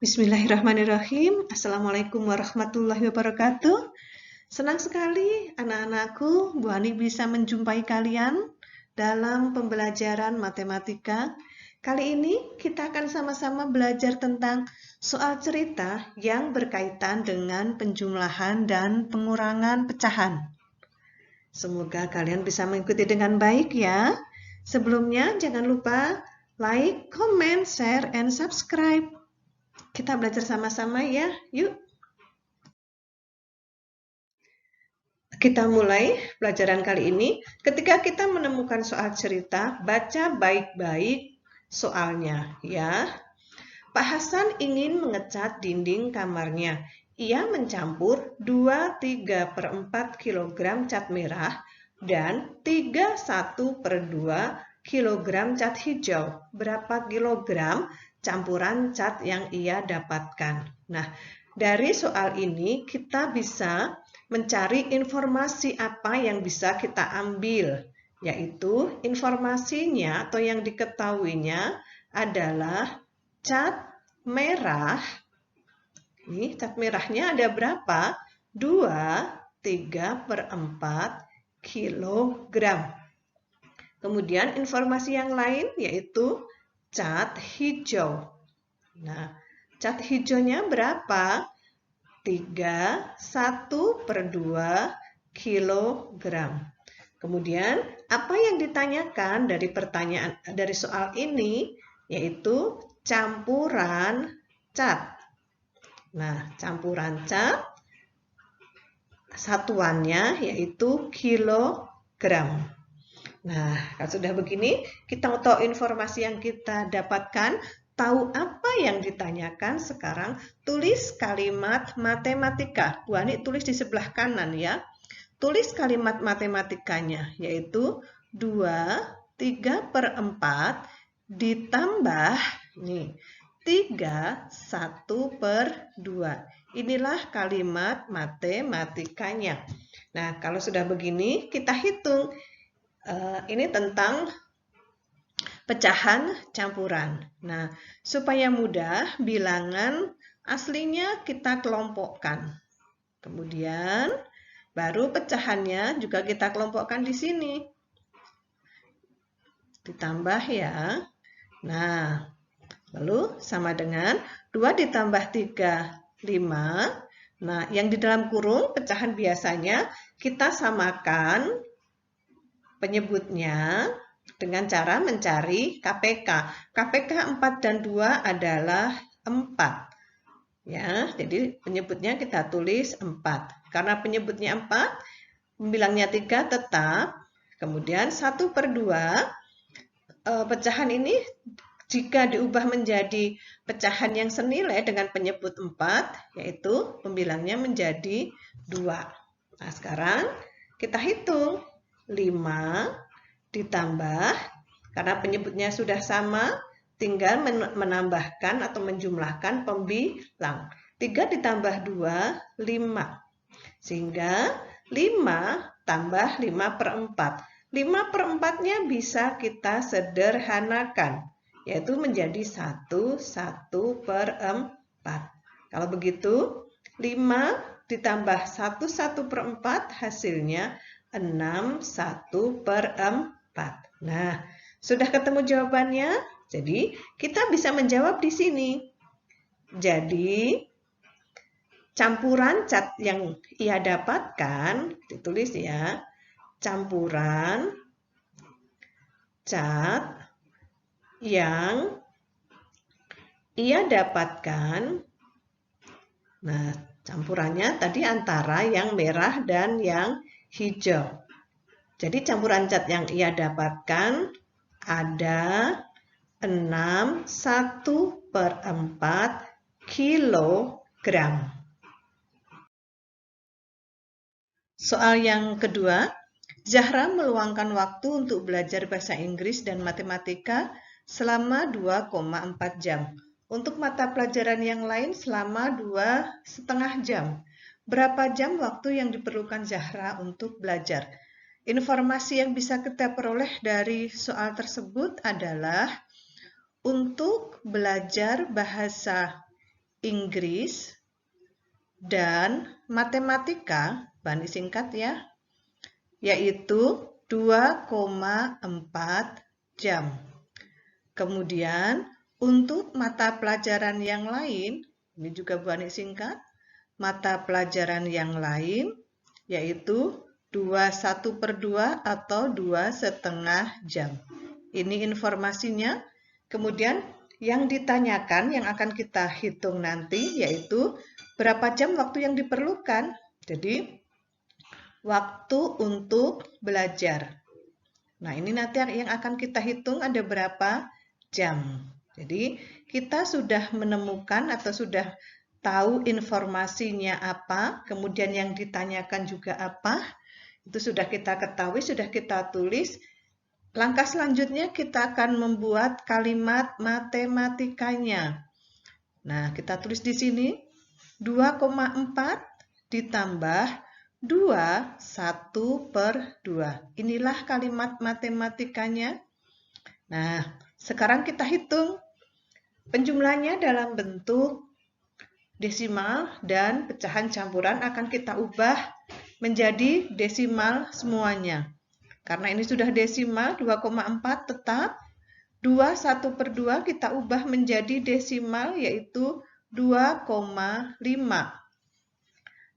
Bismillahirrahmanirrahim. Assalamualaikum warahmatullahi wabarakatuh. Senang sekali anak-anakku, Bu Ani bisa menjumpai kalian dalam pembelajaran matematika. Kali ini kita akan sama-sama belajar tentang soal cerita yang berkaitan dengan penjumlahan dan pengurangan pecahan. Semoga kalian bisa mengikuti dengan baik ya. Sebelumnya jangan lupa like, comment, share, and subscribe. Kita belajar sama-sama ya, yuk. Kita mulai pelajaran kali ini. Ketika kita menemukan soal cerita, baca baik-baik soalnya ya. Pak Hasan ingin mengecat dinding kamarnya. Ia mencampur 2/3/4 kg cat merah dan 3/1/2 kg cat hijau. Berapa kilogram campuran cat yang ia dapatkan? Nah, dari soal ini kita bisa mencari informasi apa yang bisa kita ambil, yaitu informasinya atau yang diketahuinya adalah cat merah. Ini cat merahnya ada berapa? 2/3/4 kilogram. Kemudian informasi yang lain yaitu cat hijau. Nah, cat hijaunya berapa? 3/1/2 kilogram. Kemudian, apa yang ditanyakan dari soal ini yaitu campuran cat. Nah, campuran cat satuannya yaitu kilogram. Nah, kalau sudah begini, kita tahu informasi yang kita dapatkan, tahu apa yang ditanyakan, sekarang tulis kalimat matematika. Bu Ani tulis di sebelah kanan ya. Tulis kalimat matematikanya, yaitu 2/3/4 ditambah 3/1/2. Inilah kalimat matematikanya. Nah, kalau sudah begini, kita hitung. Ini tentang pecahan campuran. Nah, supaya mudah, bilangan aslinya kita kelompokkan. Kemudian, baru pecahannya juga kita kelompokkan di sini. Ditambah ya. Nah, lalu sama dengan 2 ditambah 3, 5. Nah, yang di dalam kurung pecahan biasanya kita samakan penyebutnya dengan cara mencari KPK. KPK 4 dan 2 adalah 4. Ya, jadi penyebutnya kita tulis 4. Karena penyebutnya 4, pembilangnya 3 tetap. Kemudian 1/2, pecahan ini jika diubah menjadi pecahan yang senilai dengan penyebut 4, yaitu pembilangnya menjadi 2. Nah, sekarang kita hitung. 5 ditambah, karena penyebutnya sudah sama, tinggal menambahkan atau menjumlahkan pembilang. 3 ditambah 2, 5. Sehingga 5 tambah 5/4. 5/4-nya bisa kita sederhanakan, yaitu menjadi 1/4. Kalau begitu, 5 ditambah 1/4 hasilnya 6/1/4. Nah, sudah ketemu jawabannya? Jadi, kita bisa menjawab di sini. Jadi, campuran cat yang ia dapatkan, ditulis ya, campuran cat yang ia dapatkan. Nah, campurannya tadi antara yang merah dan yang hijau. Jadi campuran cat yang ia dapatkan ada 6/1/4 kilogram. Soal yang kedua, Zahra meluangkan waktu untuk belajar bahasa Inggris dan matematika selama 2,4 jam. Untuk mata pelajaran yang lain selama 2,5 jam. Berapa jam waktu yang diperlukan Zahra untuk belajar? Informasi yang bisa kita peroleh dari soal tersebut adalah untuk belajar bahasa Inggris, dan matematika, bahan singkat ya, yaitu 2,4 jam. Kemudian untuk mata pelajaran yang lain, ini juga bahan singkat, mata pelajaran yang lain yaitu 21/2 atau 2,5 jam. Ini informasinya. Kemudian yang ditanyakan yang akan kita hitung nanti yaitu berapa jam waktu yang diperlukan. Jadi waktu untuk belajar. Nah, ini nanti yang akan kita hitung ada berapa jam. Jadi kita sudah menemukan atau sudah tahu informasinya apa, kemudian yang ditanyakan juga apa, itu sudah kita ketahui, sudah kita tulis. Langkah selanjutnya kita akan membuat kalimat matematikanya. Nah, kita tulis di sini 2,4 ditambah 2, 1/2. Inilah kalimat matematikanya. Nah, sekarang kita hitung. Penjumlahnya dalam bentuk desimal dan pecahan campuran akan kita ubah menjadi desimal semuanya. Karena ini sudah desimal, 2,4 tetap. 2, 1/2 kita ubah menjadi desimal yaitu 2,5.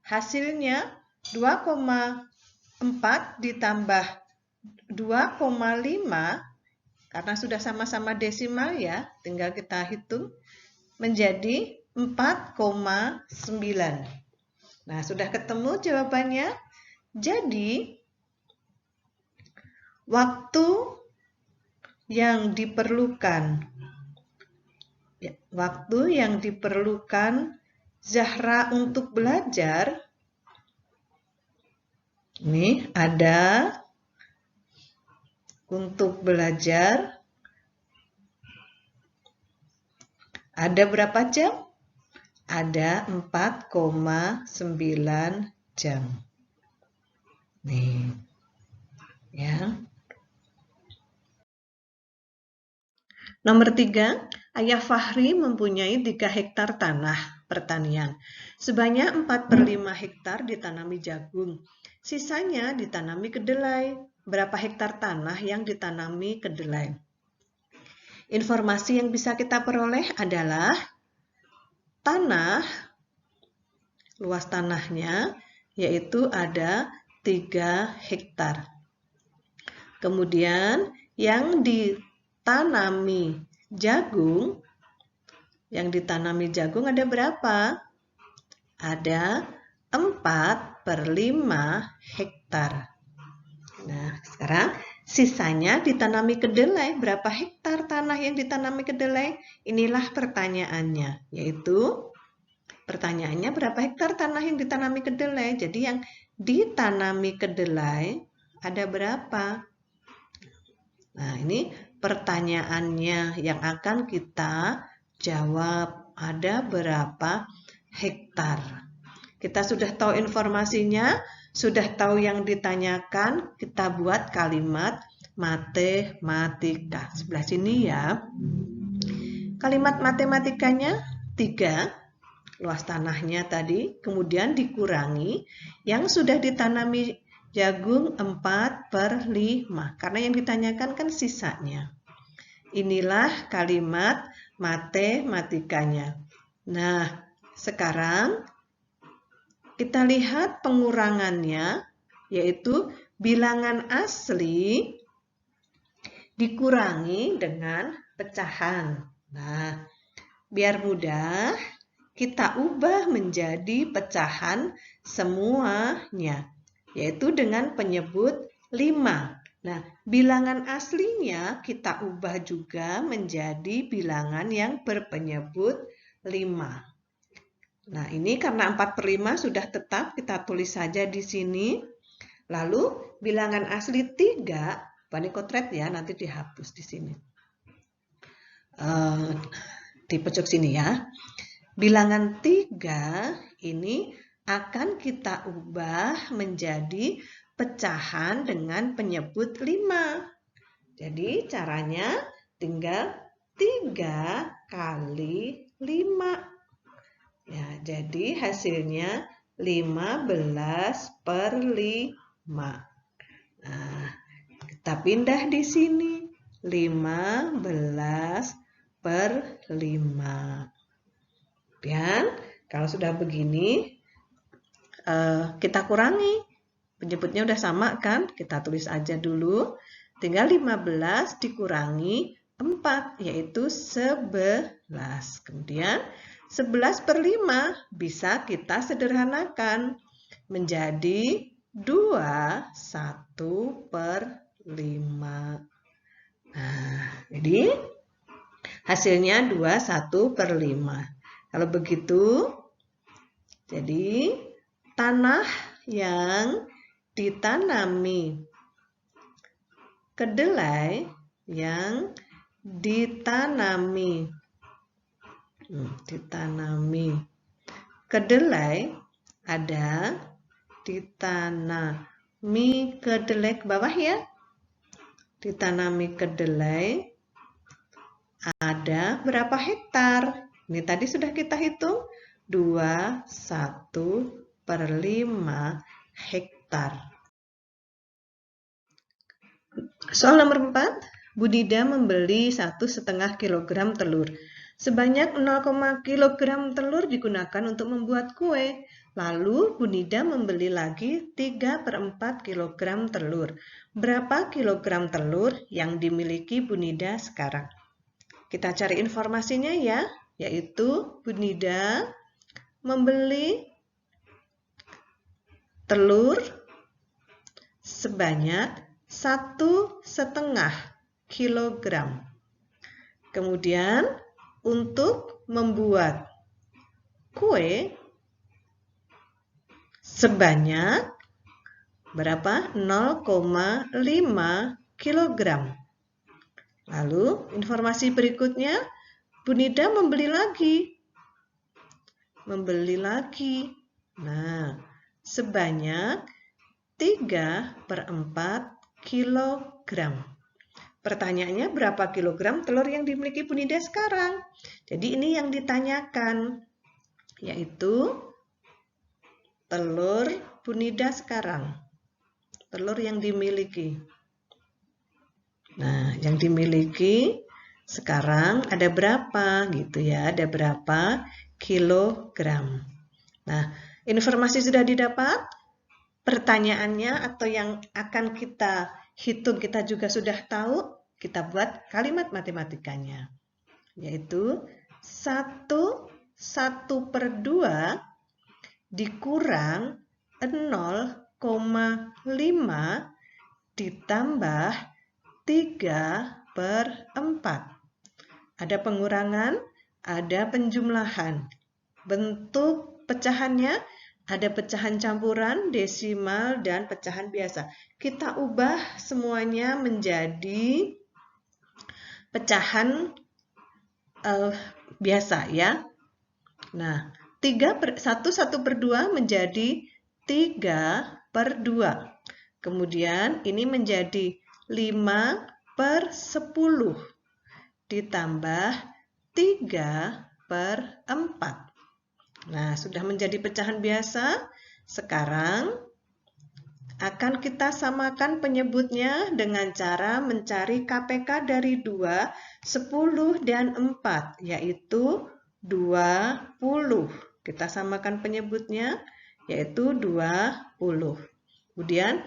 Hasilnya 2,4 ditambah 2,5, karena sudah sama-sama desimal ya, tinggal kita hitung, menjadi 4,9. Nah, sudah ketemu jawabannya. Jadi, waktu yang diperlukan Zahra untuk belajar, ini ada untuk belajar ada berapa jam? Ada 4,9 jam. Nih, ya. Nomor 3, Ayah Fahri mempunyai 3 hektar tanah pertanian. Sebanyak 4/5 hektar ditanami jagung. Sisanya ditanami kedelai. Berapa hektar tanah yang ditanami kedelai? Informasi yang bisa kita peroleh adalah luas tanahnya yaitu ada 3 hektar. Kemudian yang ditanami jagung ada berapa? Ada 4/5 hektar. Nah, sekarang sisanya ditanami kedelai. Berapa hektar tanah yang ditanami kedelai? Inilah pertanyaannya, yaitu pertanyaannya berapa hektar tanah yang ditanami kedelai? Jadi yang ditanami kedelai ada berapa? Nah, ini pertanyaannya yang akan kita jawab. Ada berapa hektar? Kita sudah tahu informasinya, sudah tahu yang ditanyakan, kita buat kalimat matematika. Sebelah sini ya. Kalimat matematikanya 3, luas tanahnya tadi, kemudian dikurangi yang sudah ditanami jagung 4/5, karena yang ditanyakan kan sisanya. Inilah kalimat matematikanya. Nah, sekarang kita lihat pengurangannya, yaitu bilangan asli dikurangi dengan pecahan. Nah, biar mudah, kita ubah menjadi pecahan semuanya, yaitu dengan penyebut 5. Nah, bilangan aslinya kita ubah juga menjadi bilangan yang berpenyebut 5. Nah, ini karena 4/5 sudah tetap, kita tulis saja di sini. Lalu, bilangan asli 3, banikotret ya, nanti dihapus di sini. Di pojok sini ya. Bilangan 3 ini akan kita ubah menjadi pecahan dengan penyebut 5. Jadi caranya tinggal 3 kali 5. jadi hasilnya 15/5. Nah, kita pindah di sini. 15/5. Dan kalau sudah begini, kita kurangi. Penyebutnya udah sama kan? Kita tulis aja dulu. Tinggal 15 dikurangi 4, yaitu 11. Kemudian 11/5 bisa kita sederhanakan menjadi 21/5. Nah, jadi hasilnya 21/5. Kalau begitu, jadi tanah yang ditanami kedelai kedelai ada ditanami kedelai ke bawah ya. Ditanami kedelai ada berapa hektar? Ini tadi sudah kita hitung 21/5 hektar. Soal nomor 4, Bu Nida membeli 1,5 kg telur. Sebanyak 0,0 kg telur digunakan untuk membuat kue. Lalu Bu Nida membeli lagi 3/4 kg telur. Berapa kilogram telur yang dimiliki Bu Nida sekarang? Kita cari informasinya ya, yaitu Bu Nida membeli telur sebanyak 1,5 kilogram. Kemudian untuk membuat kue sebanyak berapa? 0,5 kilogram. Lalu informasi berikutnya, Bu Nida membeli lagi. Nah, sebanyak 3/4 kilogram. Pertanyaannya berapa kilogram telur yang dimiliki Bu Nida sekarang? Jadi ini yang ditanyakan, yaitu telur Bu Nida sekarang. Telur yang dimiliki. Nah, yang dimiliki sekarang ada berapa gitu ya? Ada berapa kilogram? Nah, informasi sudah didapat. Pertanyaannya atau yang akan kita hitung kita juga sudah tahu, kita buat kalimat matematikanya. Yaitu 1/2 dikurang 0,5 ditambah 3/4. Ada pengurangan, ada penjumlahan. Bentuk pecahannya ada pecahan campuran, desimal, dan pecahan biasa. Kita ubah semuanya menjadi pecahan biasa ya. Nah, 1/2 menjadi 3/2. Kemudian ini menjadi 5/10 ditambah 3/4. Nah, sudah menjadi pecahan biasa. Sekarang akan kita samakan penyebutnya dengan cara mencari KPK dari 2, 10, dan 4, yaitu 20. Kita samakan penyebutnya, yaitu 20. Kemudian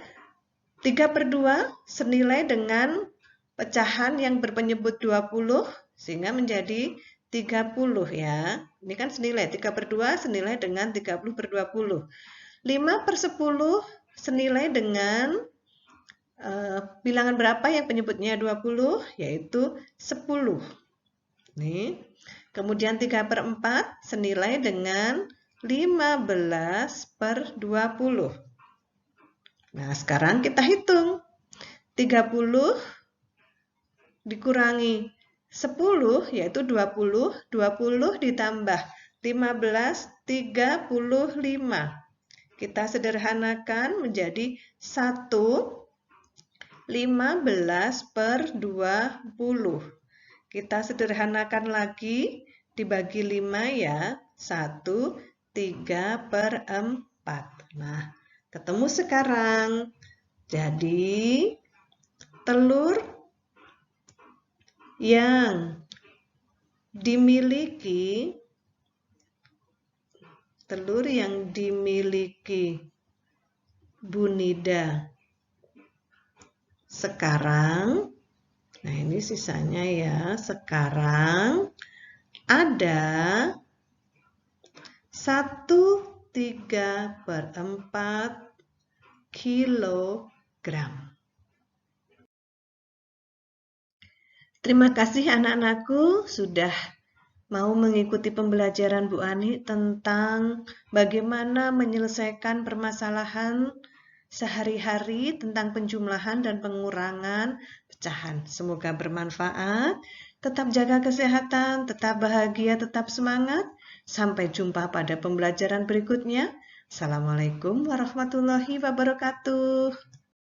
3/2 senilai dengan pecahan yang berpenyebut 20, sehingga menjadi 30 ya. Ini kan senilai, 3/2 senilai dengan 30/20. 5/10 senilai dengan bilangan berapa yang penyebutnya 20, yaitu 10. Nih. Kemudian 3/4 senilai dengan 15/20. Nah, sekarang kita hitung. 30 dikurangi 10 yaitu 20, 20 ditambah 15, 35. Kita sederhanakan menjadi 1/15/20. Kita sederhanakan lagi, dibagi 5 ya. 1 3/4. Nah, ketemu sekarang. Jadi, telur yang dimiliki Bu Nida sekarang, nah ini sisanya ya, sekarang ada 1/3 kilogram. Terima kasih anak-anakku sudah mau mengikuti pembelajaran Bu Ani tentang bagaimana menyelesaikan permasalahan sehari-hari tentang penjumlahan dan pengurangan pecahan. Semoga bermanfaat. Tetap jaga kesehatan, tetap bahagia, tetap semangat. Sampai jumpa pada pembelajaran berikutnya. Assalamualaikum warahmatullahi wabarakatuh.